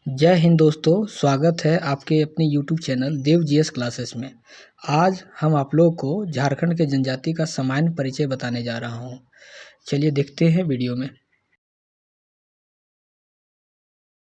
जय हिंद दोस्तों, स्वागत है आपके अपने YouTube चैनल देव जीएस क्लासेस में। आज हम आप लोगों को झारखंड के जनजाति का सामान्य परिचय बताने जा रहा हूं। चलिए देखते हैं वीडियो में।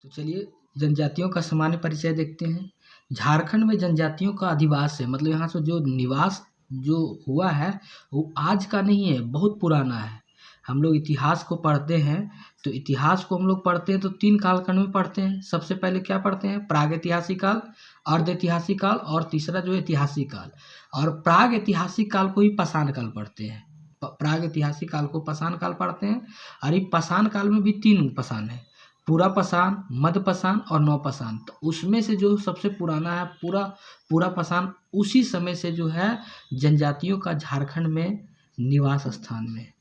तो चलिए जनजातियों का सामान्य परिचय देखते हैं। झारखंड में जनजातियों का अधिवास है, मतलब यहाँ से जो निवास जो हुआ है वो आज का नहीं है, बहुत पुराना है। हम लोग इतिहास को पढ़ते हैं तो इतिहास को हम लोग पढ़ते हैं तो 3 कालखंड में पढ़ते हैं। सबसे पहले क्या पढ़ते हैं? प्रागैतिहासिक काल, अर्ध ऐतिहासिक काल और तीसरा जो है ऐतिहासिक काल। और प्राग ऐतिहासिक काल को ही पाषाण काल पढ़ते हैं। प्राग ऐतिहासिक काल को पाषाण काल पढ़ते हैं। और ये पाषाण काल में भी 3 पाषाण है, पूरा पाषाण, मध्य पाषाण और नव पाषाण। तो उसमें से जो सबसे पुराना है पूरा पाषाण, उसी समय से जो है जनजातियों का झारखंड में निवास स्थान में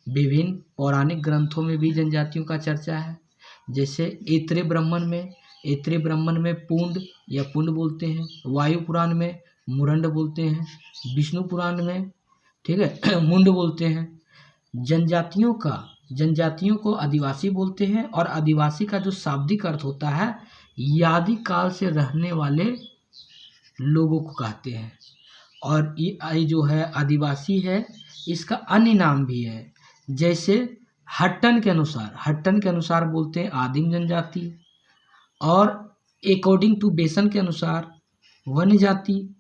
विभिन्न पौराणिक ग्रंथों में भी जनजातियों का चर्चा है। जैसे ऐत्रेय ब्राह्मण में पुंड या पुंड बोलते हैं, वायु पुराण में मुरंड बोलते हैं, विष्णु पुराण में ठीक है मुंड बोलते हैं। जनजातियों को आदिवासी बोलते हैं और आदिवासी का जो शाब्दिक अर्थ होता है यादि काल से रहने वाले लोगों को कहते हैं। और ये जो है आदिवासी है, इसका अन्य नाम भी है। जैसे हट्टन के अनुसार बोलते हैं आदिम जनजाति, और अकॉर्डिंग टू बेसन के अनुसार वन्य जाति,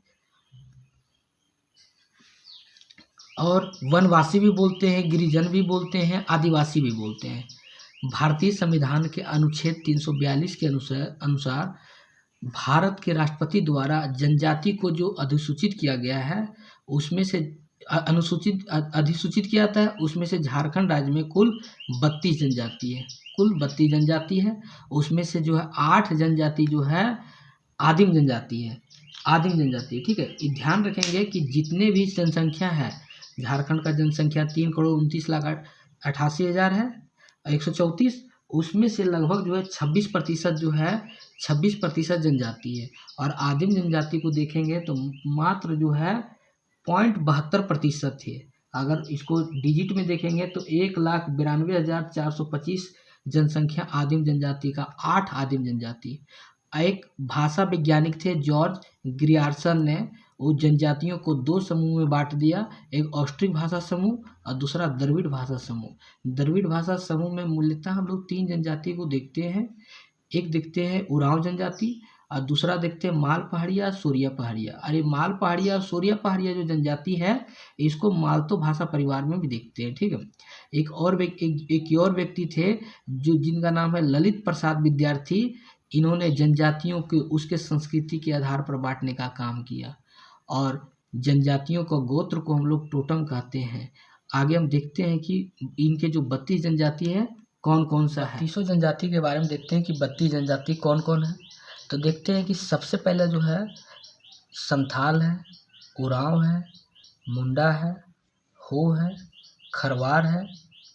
और वनवासी भी बोलते हैं, गिरिजन भी बोलते हैं, आदिवासी भी बोलते हैं। भारतीय संविधान के अनुच्छेद 342 के अनुसार भारत के राष्ट्रपति द्वारा जनजाति को जो अधिसूचित किया गया है उसमें से अधिसूचित किया जाता है, उसमें से झारखंड राज्य में कुल 32 जनजाति है। उसमें से जो है 8 जनजाति जो है आदिम जनजाति है, ठीक है। ये ध्यान रखेंगे कि जितने भी जनसंख्या है, झारखंड का जनसंख्या 3,29,88,000 है, 134। उसमें से लगभग जो है 26% जनजाति है। और आदिम जनजाति को देखेंगे तो मात्र जो है 0.72% है। अगर इसको डिजिट में देखेंगे तो 1,92,425 जनसंख्या आदिम जनजाति का, 8 आदिम जनजाति। एक भाषा वैज्ञानिक थे जॉर्ज ग्रियर्सन ने वो जनजातियों को 2 समूह में बांट दिया, एक ऑस्ट्रिक भाषा समूह और दूसरा द्रविड़ भाषा समूह। द्रविड़ भाषा समूह में मूलतः हम लोग 3 जनजाति को देखते हैं। एक देखते हैं उरांव जनजाति और दूसरा देखते हैं माल पहाड़िया, सोरिया पहाड़िया। अरे माल पहाड़िया और सोरिया पहाड़िया जो जनजाति है इसको मालतो भाषा परिवार में भी देखते हैं, ठीक है। एक और व्यक्ति थे जो जिनका नाम है ललित प्रसाद विद्यार्थी। इन्होंने जनजातियों के उसके संस्कृति के आधार पर बांटने का काम किया। और जनजातियों को गोत्र को हम लोग टोटम कहते हैं। आगे हम देखते हैं कि इनके जो 32 जनजाति है कौन कौन सा है। 32 जनजाति के बारे में देखते हैं कि 32 जनजाति कौन कौन है। तो देखते हैं कि सबसे पहले जो है संथाल है, उरांव है, मुंडा है, हो है, खरवार है,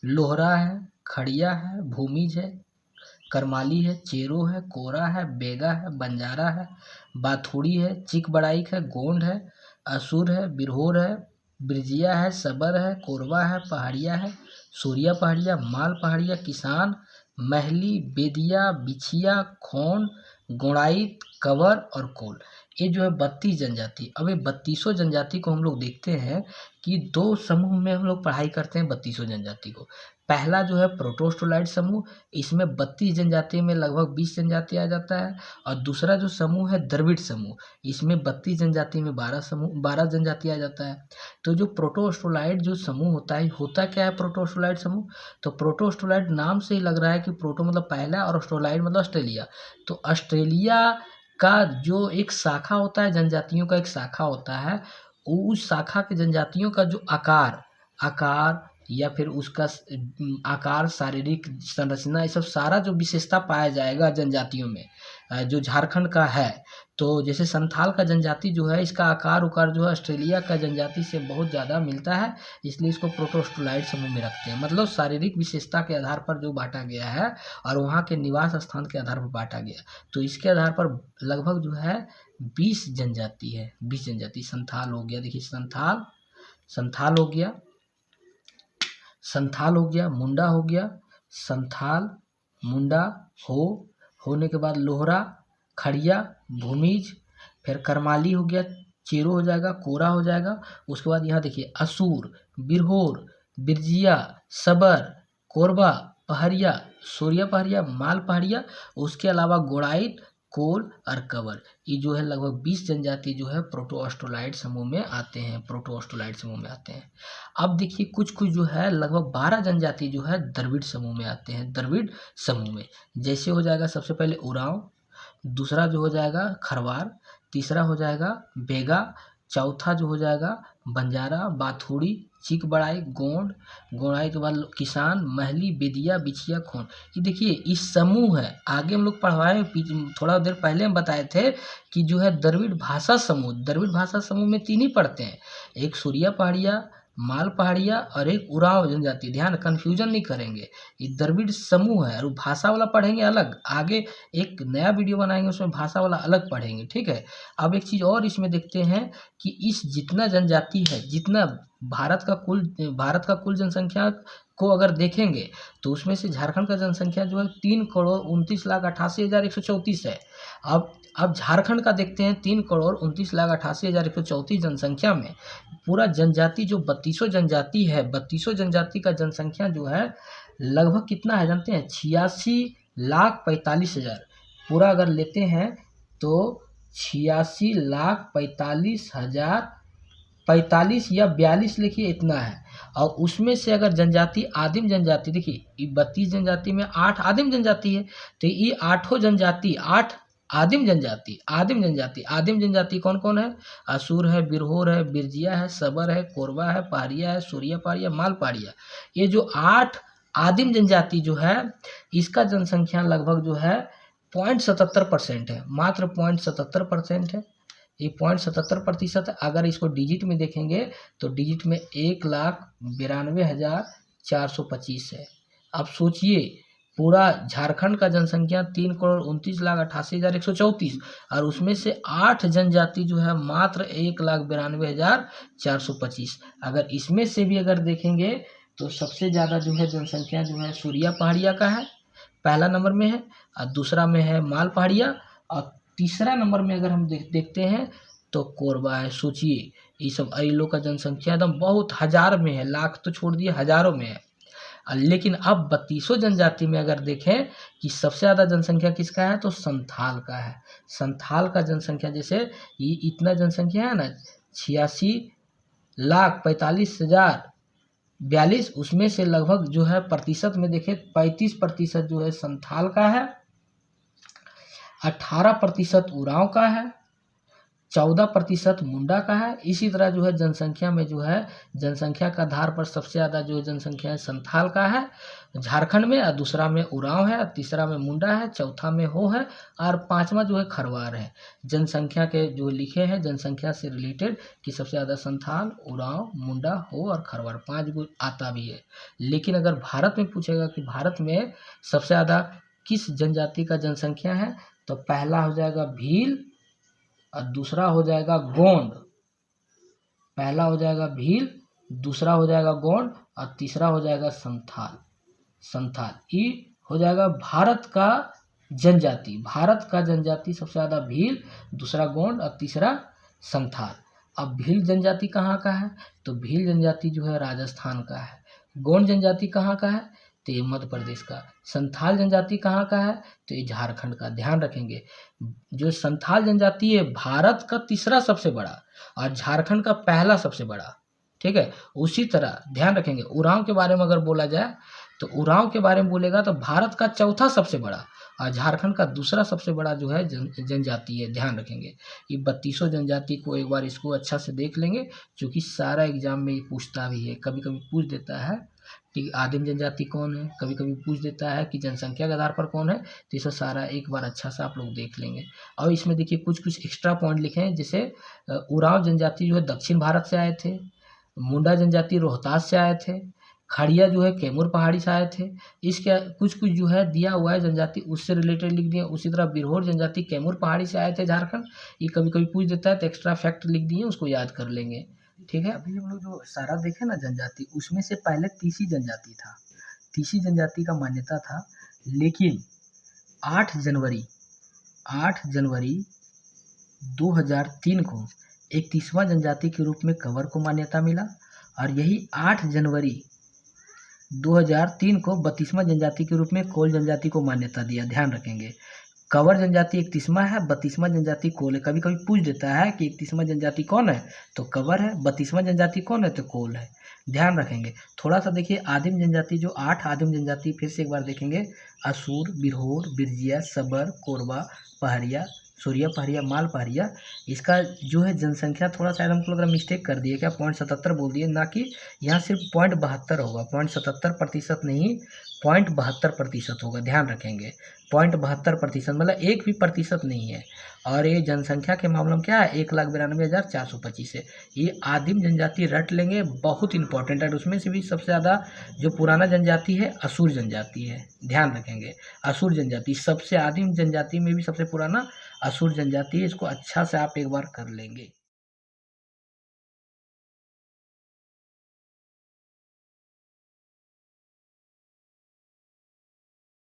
लोहरा है, खड़िया है, भूमिज है, करमाली है, चेरो है, कोरा है, बेगा है, बंजारा है, बाथुड़ी है, चिक बड़ाइक है, गोंड है, असुर है, बिरहोर है, बिरजिया है, सबर है, कोरबा है, पहाड़िया है, सूर्या पहाड़िया, माल पहाड़िया, किसान, महली, बेदिया, बिछिया, खोन, गोड़ाइत, कवर और कोल। ये जो है 32 जनजाति। अब ये 32 जनजाति को हम लोग देखते हैं कि 2 समूह में हम लोग पढ़ाई करते हैं 32 जनजाति को। पहला जो है प्रोटोस्टोलाइट समूह, इसमें 32 जनजाति में लगभग 20 जनजाति आ जाता है। और दूसरा जो समूह है द्रविड़ समूह, इसमें 32 जनजाति में 12 जनजाति आ जाता है। तो जो प्रोटोस्टोलाइट जो समूह होता है, होता क्या है प्रोटोस्टोलाइट समूह? तो प्रोटोस्टोलाइट नाम से ही लग रहा है कि प्रोटो मतलब पहला और स्टोलाइट मतलब ऑस्ट्रेलिया। तो ऑस्ट्रेलिया का जो एक शाखा होता है, जनजातियों का एक शाखा होता है, उस शाखा के जनजातियों का जो आकार या फिर उसका आकार, शारीरिक संरचना, ये सब सारा जो विशेषता पाया जाएगा जनजातियों में जो झारखंड का है। तो जैसे संथाल का जनजाति जो है, इसका आकार उकार जो है ऑस्ट्रेलिया का जनजाति से बहुत ज़्यादा मिलता है, इसलिए इसको प्रोटोस्टोलाइट समूह में रखते हैं। मतलब शारीरिक विशेषता के आधार पर जो बांटा गया है और वहाँ के निवास स्थान के आधार पर बांटा गया। तो इसके आधार पर लगभग जो है 20 जनजाति है, 20 जनजाति। संथाल हो गया, देखिए संथाल हो गया, मुंडा हो गया, संथाल, मुंडा, हो होने के बाद लोहरा, खड़िया, भूमिज, फिर करमाली हो गया, चेरो हो जाएगा, कोरा हो जाएगा। उसके बाद यहाँ देखिए असूर, बिरहोर, बिरजिया, सबर, कोरबा, पहरिया, सूर्या पहरिया, माल पहरिया, उसके अलावा गोड़ाइट, कोल और कवर। ये जो है लगभग 20 जनजाति जो है प्रोटोऑस्ट्रोलाइड समूह में आते हैं, प्रोटोऑस्ट्रोलाइड समूह में आते हैं। अब देखिए कुछ कुछ जो है लगभग 12 जनजाति जो है द्रविड़ समूह में आते हैं, द्रविड़ समूह में। जैसे हो जाएगा सबसे पहले उरांव, दूसरा जो हो जाएगा खरवार, तीसरा हो जाएगा बेगा, चौथा जो हो जाएगा बंजारा, बाथुड़ी, चीक बड़ाई, गोंड, गोड़ाई के बाद किसान, महली, बेदिया, बिछिया, खोन। ये देखिए इस समूह है, आगे हम लोग पढ़वाए थोड़ा देर पहले हम बताए थे कि जो है द्रविड़ भाषा समूह, द्रविड़ भाषा समूह में 3 ही पढ़ते हैं, एक सूर्या पहाड़िया, माल पहाड़िया और एक उरांव जनजाति। ध्यान, कंफ्यूजन नहीं करेंगे, ये द्रविड़ समूह है और भाषा वाला पढ़ेंगे अलग, आगे एक नया वीडियो बनाएंगे उसमें भाषा वाला अलग पढ़ेंगे, ठीक है। अब एक चीज़ और इसमें देखते हैं कि इस जितना जनजाति है, जितना भारत का कुल जनसंख्या को अगर देखेंगे तो उसमें से झारखंड का जनसंख्या जो है 3,29,88,134 है। अब झारखंड का देखते हैं, 3,29,88,134 जनसंख्या में पूरा जनजाति जो 32 जनजाति है, 32 जनजाति का जनसंख्या जो है लगभग कितना है जानते हैं? 86,45,000 पूरा अगर लेते हैं तो 86,45,000, 45 या 42 लिखिए इतना है। और उसमें से अगर जनजाति आदिम जनजाति देखिए 32 जनजाति में 8 आदिम जनजाति है, तो ये 8 जनजाति 8 आदिम जनजाति, आदिम जनजाति कौन कौन है? असुर है, बिरहोर है, बिरजिया है, सबर है, कोरबा है, पहाड़िया है, सूर्या पहाड़िया, माल पहाड़िया। ये जो 8 आदिम जनजाति जो है इसका जनसंख्या लगभग जो है 0.77% है, मात्र 0.77% है। ये 0.77% है। अगर इसको डिजिट में देखेंगे तो डिजिट में 1,92,425 है। अब सोचिए पूरा झारखंड का जनसंख्या 3,29,88,134 और उसमें से 8 जनजाति जो है मात्र 1,92,425। अगर इसमें से भी अगर देखेंगे तो सबसे ज़्यादा जो है जनसंख्या जो है सूर्या पहाड़िया का है, पहला नंबर में है, और दूसरा में है माल पहाड़िया, और तीसरा नंबर में अगर हम देखते हैं तो कोरबा है। सोचिए ये सब लोगों का जनसंख्या एकदम बहुत हजार में है, लाख तो छोड़ दिए हजारों में है। लेकिन अब 32 जनजाति में अगर देखें कि सबसे ज़्यादा जनसंख्या किसका है तो संथाल का है। संथाल का जनसंख्या जैसे ये इतना जनसंख्या है ना 86,45,042, उसमें से लगभग जो है प्रतिशत में देखें 35% जो है संथाल का है, 18% उरांव का है, 14% मुंडा का है। इसी तरह जो है जनसंख्या में जो है जनसंख्या का आधार पर सबसे ज़्यादा जो जनसंख्या है संथाल का है झारखंड में, और दूसरा में उरांव है, तीसरा में मुंडा है, चौथा में हो है, और पांचवा जो है खरवार है। जनसंख्या के जो लिखे हैं जनसंख्या से रिलेटेड कि सबसे ज़्यादा संथाल, उरांव, मुंडा, हो और खरवार 5 गो आता भी है। लेकिन अगर भारत में पूछेगा कि भारत में सबसे ज़्यादा किस जनजाति का जनसंख्या है तो पहला हो जाएगा भील, और दूसरा हो जाएगा गोंड। पहला हो जाएगा भील, दूसरा हो जाएगा गोंड, और तीसरा हो जाएगा संथाल। ये हो जाएगा भारत का जनजाति सबसे ज़्यादा भील, दूसरा गोंड और तीसरा संथाल। अब भील जनजाति कहाँ का है तो भील जनजाति जो है राजस्थान का है। गोंड जनजाति कहाँ का है तो ये मध्य प्रदेश का। संथाल जनजाति कहाँ का है तो ये झारखंड का। ध्यान रखेंगे जो संथाल जनजाति है भारत का तीसरा सबसे बड़ा और झारखंड का पहला सबसे बड़ा, ठीक है। उसी तरह ध्यान रखेंगे उरांव के बारे में अगर बोला जाए तो उरांव के बारे में बोलेगा तो भारत का चौथा सबसे बड़ा और झारखंड का दूसरा सबसे बड़ा जो है जनजाति है। ध्यान रखेंगे ये 32 जनजाति को एक बार इसको अच्छा से देख लेंगे, क्योंकि सारा एग्जाम में ये पूछता भी है, कभी कभी पूछ देता है कि आदिम जनजाति कौन है, कभी कभी पूछ देता है कि जनसंख्या के आधार पर कौन है। तो इसे सारा एक बार अच्छा से आप लोग देख लेंगे। और इसमें देखिए कुछ कुछ एक्स्ट्रा पॉइंट लिखे हैं, जैसे उरांव जनजाति जो है दक्षिण भारत से आए थे, मुंडा जनजाति रोहतास से आए थे, खड़िया जो है कैमूर पहाड़ी से आए थे। इसके कुछ कुछ जो है दिया हुआ है जनजाति उससे रिलेटेड लिख दिए। उसी तरह बिरहोर जनजाति कैमूर पहाड़ी से आए थे झारखंड, ये कभी कभी पूछ देता है तो एक्स्ट्रा फैक्ट लिख दिए, उसको याद कर लेंगे, ठीक है। अभी हम लोग जो सारा देखे ना जनजाति, उसमें से पहले तीसी जनजाति था, तीसी जनजाति का मान्यता था। लेकिन 8 जनवरी 2003 को 31वां जनजाति के रूप में कंवर को मान्यता मिला और यही 8 जनवरी 2003 को 32वां जनजाति के रूप में कोल जनजाति को मान्यता दिया। ध्यान रखेंगे, कंवर जनजाति 31वां है, 32वां जनजाति कोल है। कभी कभी पूछ देता है कि 31वां जनजाति कौन है, तो कंवर है। 32वां जनजाति कौन है, तो कोल है। ध्यान रखेंगे। थोड़ा सा देखिए आदिम जनजाति, जो 8 आदिम जनजाति फिर से एक बार देखेंगे। असुर, बिरहोर, बिरजिया, सबर, कोरबा, पहाड़िया, सूर्या पहाड़िया, माल पहाड़िया। इसका जो है जनसंख्या थोड़ा सा हमको लग रहा मिस्टेक कर दिए क्या, 0.77 बोल दिए, ना कि यहाँ सिर्फ 0.72 होगा। 0.77% नहीं, 0.72% होगा। ध्यान रखेंगे, 0.72% मतलब 1 भी प्रतिशत नहीं है। और ये जनसंख्या के मामले में क्या है, 1,92,425 है। ये आदिम जनजाति रट लेंगे, बहुत इंपॉर्टेंट है। उसमें से भी सबसे ज़्यादा जो पुराना जनजाति है असुर जनजाति है। ध्यान रखेंगे, असुर जनजाति सबसे आदिम जनजाति में भी सबसे पुराना असुर जनजाति है। इसको अच्छा से आप एक बार कर लेंगे।